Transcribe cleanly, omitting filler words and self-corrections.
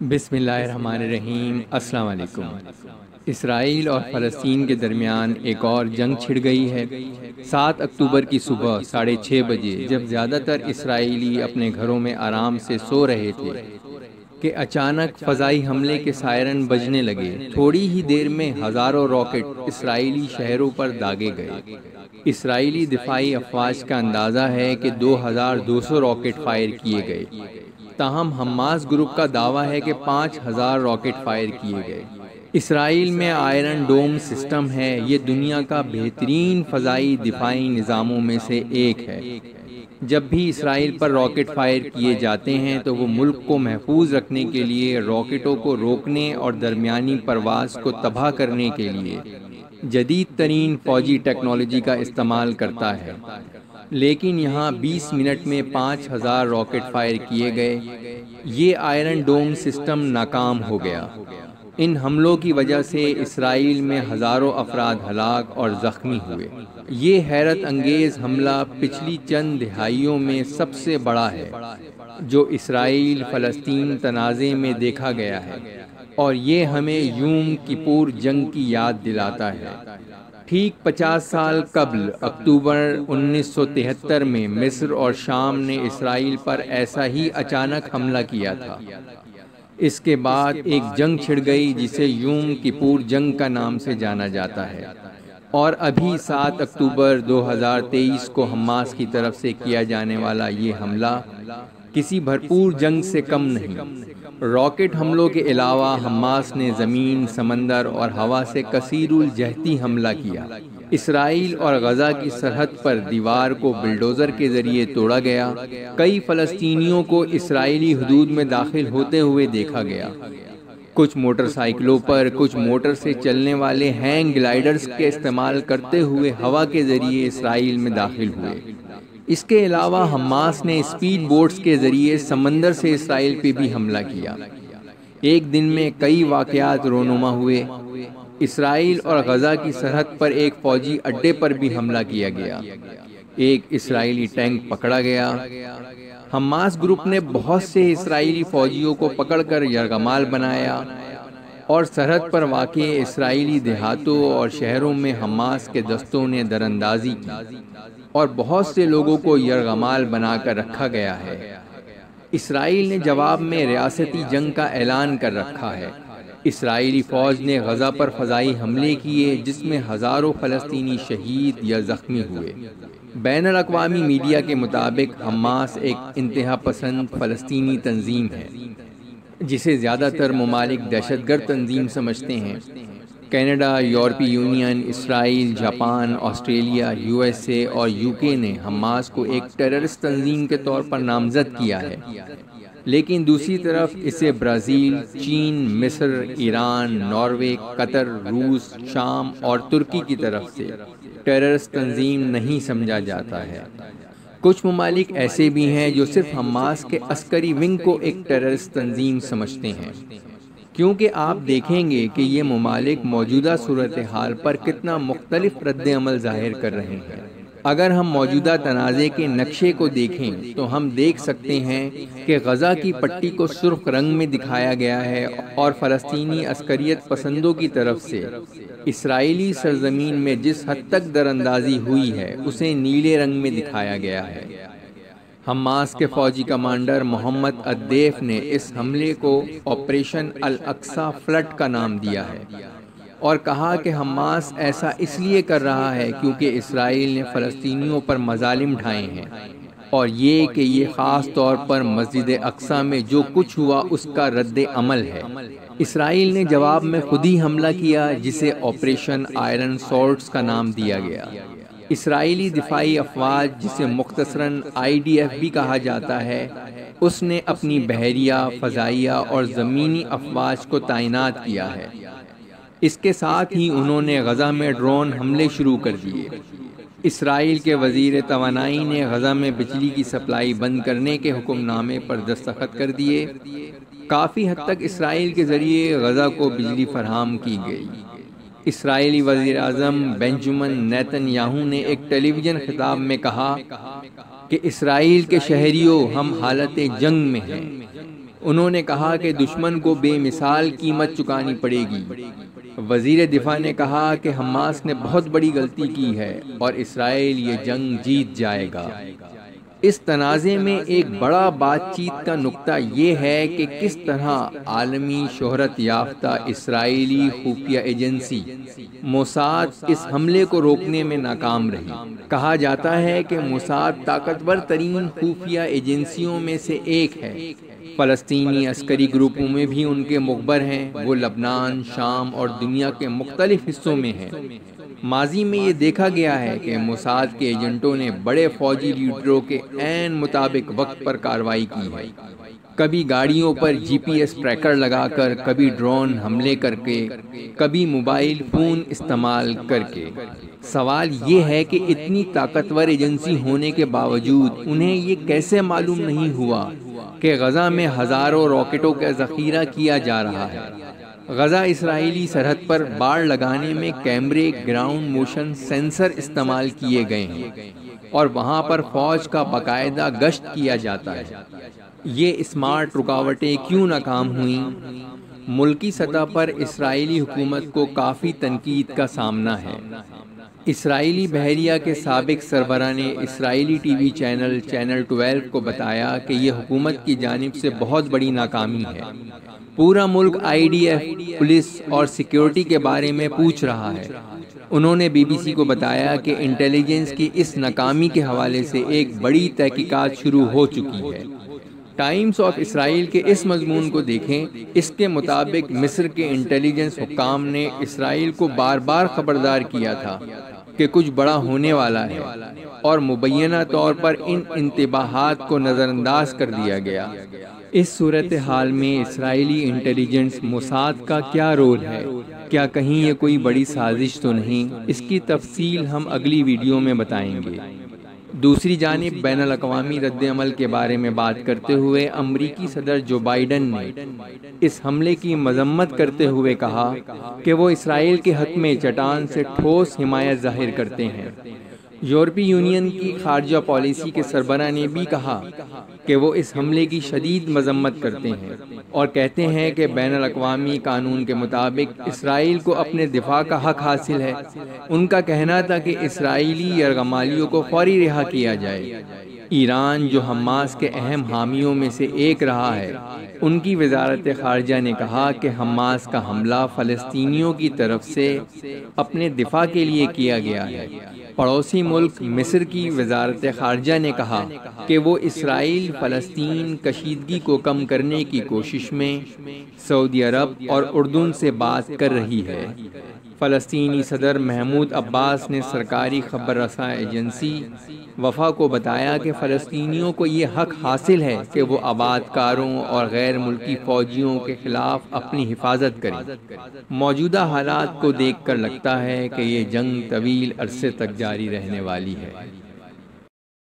بسم اللہ الرحمن الرحیم۔ السلام علیکم۔ اسرائیل اور فلسطین کے درمیان ایک اور جنگ چھڑ گئی ہے۔ 7 اکتوبر کی صبح 6:30 بجے جب زیادہ تر اسرائیلی اپنے گھروں میں آرام سے سو رہے تھے کہ اچانک فضائی حملے کے سائرن بجنے لگے۔ تھوڑی ہی دیر میں ہزاروں راکٹ اسرائیلی شہروں پر داغے گئے۔ اسرائیلی دفاعی افواج کا اندازہ ہے کہ 2200 راکٹ فائر کیے گئے، تاہم حماس گروپ کا دعویٰ ہے کہ 5000 راکٹ فائر کیے گئے۔ اسرائیل میں آئرن ڈوم سسٹم ہے۔ یہ دنیا کا بہترین فضائی دفاعی نظاموں میں سے ایک ہے۔ جب بھی اسرائیل پر راکٹ فائر کیے جاتے ہیں تو وہ ملک کو محفوظ رکھنے کے لیے، راکٹوں کو روکنے اور درمیانی پرواز کو تباہ کرنے کے لیے جدید ترین فوجی ٹیکنالوجی کا استعمال کرتا ہے۔ لیکن یہاں 20 منٹ میں 5000 راکٹ فائر کیے گئے۔ یہ آئرن ڈوم سسٹم ناکام ہو گیا۔ ان حملوں کی وجہ سے اسرائیل میں ہزاروں افراد ہلاک اور زخمی ہوئے۔ یہ حیرت انگیز حملہ پچھلی چند دہائیوں میں سب سے بڑا ہے جو اسرائیل فلسطین تنازع میں دیکھا گیا ہے، اور یہ ہمیں یوم کپور جنگ کی یاد دلاتا ہے۔ ٹھیک 50 سال قبل اکتوبر 1973 میں مصر اور شام نے اسرائیل پر ایسا ہی اچانک حملہ کیا تھا۔ اس کے بعد ایک جنگ چھڑ گئی جسے یوم کپور جنگ کا نام سے جانا جاتا ہے، اور ابھی 7 اکتوبر 2023 کو حماس کی طرف سے کیا جانے والا یہ حملہ کسی بھرپور جنگ سے کم نہیں۔ راکٹ حملوں کے علاوہ حماس نے زمین، سمندر اور ہوا سے کثیر الجہتی حملہ کیا۔ اسرائیل اور غزہ کی سرحد پر دیوار کو بلڈوزر کے ذریعے توڑا گیا۔ کئی فلسطینیوں کو اسرائیلی حدود میں داخل ہوتے ہوئے دیکھا گیا۔ کچھ موٹر سائیکلوں پر، کچھ موٹر سے چلنے والے ہینگ گلائیڈرز کے استعمال کرتے ہوئے ہوا کے ذریعے اسرائیل میں داخل ہوئے۔ اس کے علاوہ حماس نے اسپیڈ بوٹس کے ذریعے سمندر سے اسرائیل پہ بھی حملہ کیا۔ ایک دن میں کئی واقعات رونما ہوئے۔ اسرائیل اور غزہ کی سرحد پر ایک فوجی اڈے پر بھی حملہ کیا گیا۔ ایک اسرائیلی ٹینک پکڑا گیا۔ حماس گروپ نے بہت سے اسرائیلی فوجیوں کو پکڑ کر یرغمال بنایا، اور سرحد پر واقع اسرائیلی دیہاتوں اور شہروں میں حماس کے دستوں نے دراندازی کی، اور بہت سے لوگوں کو یرغمال بنا کر رکھا گیا ہے۔ اسرائیل نے جواب میں ریاستی جنگ کا اعلان کر رکھا ہے۔ اسرائیلی فوج نے غزہ پر فضائی حملے کیے جس میں ہزاروں فلسطینی شہید یا زخمی ہوئے۔ بین الاقوامی میڈیا کے مطابق حماس ایک انتہا پسند فلسطینی تنظیم ہے جسے زیادہ تر ممالک دہشت گرد تنظیم سمجھتے ہیں۔ کینیڈا، یورپی یونین، اسرائیل، جاپان، آسٹریلیا، USA اور UK نے حماس کو ایک ٹیررسٹ تنظیم کے طور پر نامزد کیا ہے، لیکن دوسری طرف اسے برازیل، چین، مصر، ایران، ناروے، قطر، روس، شام اور ترکی کی طرف سے ٹیررسٹ تنظیم نہیں سمجھا جاتا ہے۔ کچھ ممالک ایسے بھی ہیں جو صرف حماس کے عسکری ونگ کو ایک ٹیررسٹ تنظیم سمجھتے ہیں، کیونکہ آپ دیکھیں گے کہ یہ ممالک موجودہ صورتحال پر کتنا مختلف رد عمل ظاہر کر رہے ہیں۔ اگر ہم موجودہ تنازع کے نقشے کو دیکھیں تو ہم دیکھ سکتے ہیں کہ غزہ کی پٹی کو سرخ رنگ میں دکھایا گیا ہے، اور فلسطینی عسکریت پسندوں کی طرف سے اسرائیلی سرزمین میں جس حد تک دراندازی ہوئی ہے اسے نیلے رنگ میں دکھایا گیا ہے۔ حماس کے فوجی کمانڈر محمد الدیف نے اس حملے کو آپریشن الاقصی فلڈ کا نام دیا ہے، اور کہا کہ حماس ایسا اس لیے کر رہا ہے کیونکہ اسرائیل نے فلسطینیوں پر مظالم ڈھائے ہیں، اور یہ خاص طور پر مسجد اقصی میں جو کچھ ہوا اس کا رد عمل ہے۔ اسرائیل نے جواب میں خود ہی حملہ کیا جسے آپریشن آئرن سورڈز کا نام دیا گیا۔ اسرائیلی دفاعی افواج، جسے مختصراً IDF بھی کہا جاتا ہے، اس نے اپنی بحریہ، فضائیہ اور زمینی افواج کو تعینات کیا ہے۔ اس کے ساتھ ہی انہوں نے غزہ میں ڈرون حملے شروع کر دیے۔ اسرائیل کے وزیر توانائی نے غزہ میں بجلی کی سپلائی بند کرنے کے حکم نامے پر دستخط کر دیے۔ کافی حد تک اسرائیل کے ذریعے غزہ کو بجلی فراہم کی گئی۔ اسرائیلی وزیر اعظم بنجمن نیتن یاہو نے ایک ٹیلی ویژن خطاب میں کہا کہ اسرائیل کے شہریوں، ہم حالت جنگ میں ہیں۔ انہوں نے کہا کہ دشمن کو بے مثال قیمت چکانی پڑے گی۔ وزیر دفاع نے کہا کہ حماس نے بہت بڑی غلطی کی ہے اور اسرائیل یہ جنگ جیت جائے گا۔ اس تنازع میں ایک بڑا بات چیت کا نقطہ یہ ہے کہ کس طرح عالمی شہرت یافتہ اسرائیلی خفیہ ایجنسی موساد اس حملے کو روکنے میں ناکام رہی۔ کہا جاتا ہے کہ موساد طاقتور ترین خفیہ ایجنسیوں میں سے ایک ہے۔ فلسطینی عسکری گروپوں میں بھی ان کے مخبر ہیں۔ وہ لبنان، شام اور دنیا کے مختلف حصوں میں ہیں۔ ماضی میں یہ دیکھا گیا ہے کہ موساد کے ایجنٹوں نے بڑے فوجی لیڈروں کے عین مطابق وقت پر کارروائی کی ہے، کبھی گاڑیوں پر GPS ٹریکر لگا کر، کبھی ڈرون حملے کر کے، کبھی موبائل فون استعمال کر کے۔ سوال یہ ہے کہ اتنی طاقتور ایجنسی ہونے کے باوجود انہیں یہ کیسے معلوم نہیں ہوا کہ غزہ میں ہزاروں راکٹوں کا ذخیرہ کیا جا رہا ہے۔ غزہ اسرائیلی سرحد پر باڑ لگانے میں کیمرے، گراؤنڈ موشن سینسر استعمال کیے گئے ہیں اور وہاں پر فوج کا باقاعدہ گشت کیا جاتا ہے۔ یہ اسمارٹ رکاوٹیں کیوں ناکام ہوئیں؟ ملکی سطح پر اسرائیلی حکومت کو کافی تنقید کا سامنا ہے۔ اسرائیلی بحریہ کے سابق سربراہ نے اسرائیلی ٹی وی چینل 12 کو بتایا کہ یہ حکومت کی جانب سے بہت بڑی ناکامی ہے۔ پورا ملک IDF، پولیس اور سیکیورٹی کے بارے میں پوچھ رہا ہے۔ انہوں نے BBC کو بتایا کہ انٹیلیجنس کی اس ناکامی کے حوالے سے ایک بڑی تحقیقات شروع ہو چکی ہے۔ ٹائمز آف اسرائیل کے اس مضمون کو دیکھیں۔ اس کے مطابق مصر کے انٹیلیجنس حکام نے اسرائیل کو بار بار خبردار کیا تھا کہ کچھ بڑا ہونے والا ہے اور مبینہ طور پر ان انتباہات کو نظر انداز کر دیا گیا۔ اس صورتحال میں اسرائیلی انٹیلیجنس موساد کا کیا رول ہے؟ کیا کہیں یہ کوئی بڑی سازش تو نہیں؟ اس کی تفصیل ہم اگلی ویڈیو میں بتائیں گے۔ دوسری جانب بین الاقوامی رد عمل کے بارے میں بات کرتے ہوئے امریکی صدر جو بائیڈن نے اس حملے کی مذمت کرتے ہوئے کہا کہ وہ اسرائیل کے حق میں چٹان سے ٹھوس حمایت ظاہر کرتے ہیں۔ یورپی یونین کی خارجہ پالیسی کے سربراہ نے بھی کہا کہ وہ اس حملے کی شدید مذمت کرتے ہیں اور کہتے ہیں کہ بین الاقوامی قانون کے مطابق اسرائیل کو اپنے دفاع کا حق حاصل ہے۔ ان کا کہنا تھا کہ اسرائیلی یرغمالیوں کو فوری رہا کیا جائے۔ ایران، جو حماس کے اہم حامیوں میں سے ایک رہا ہے، ان کی وزارت خارجہ نے کہا کہ حماس کا حملہ فلسطینیوں کی طرف سے اپنے دفاع کے لیے کیا گیا ہے۔ پڑوسی ملک مصر کی وزارت خارجہ نے کہا کہ وہ اسرائیل فلسطین کشیدگی کو کم کرنے کی کوشش میں سعودی عرب اور اردن سے بات کر رہی ہے۔ فلسطینی صدر محمود عباس نے سرکاری خبر رساں ایجنسی وفا کو بتایا کہ فلسطینیوں کو یہ حق حاصل ہے کہ وہ آباد کاروں اور غیر ملکی فوجیوں کے خلاف اپنی حفاظت کریں۔ موجودہ حالات کو دیکھ کر لگتا ہے کہ یہ جنگ طویل عرصے تک جاری رہنے والی ہے۔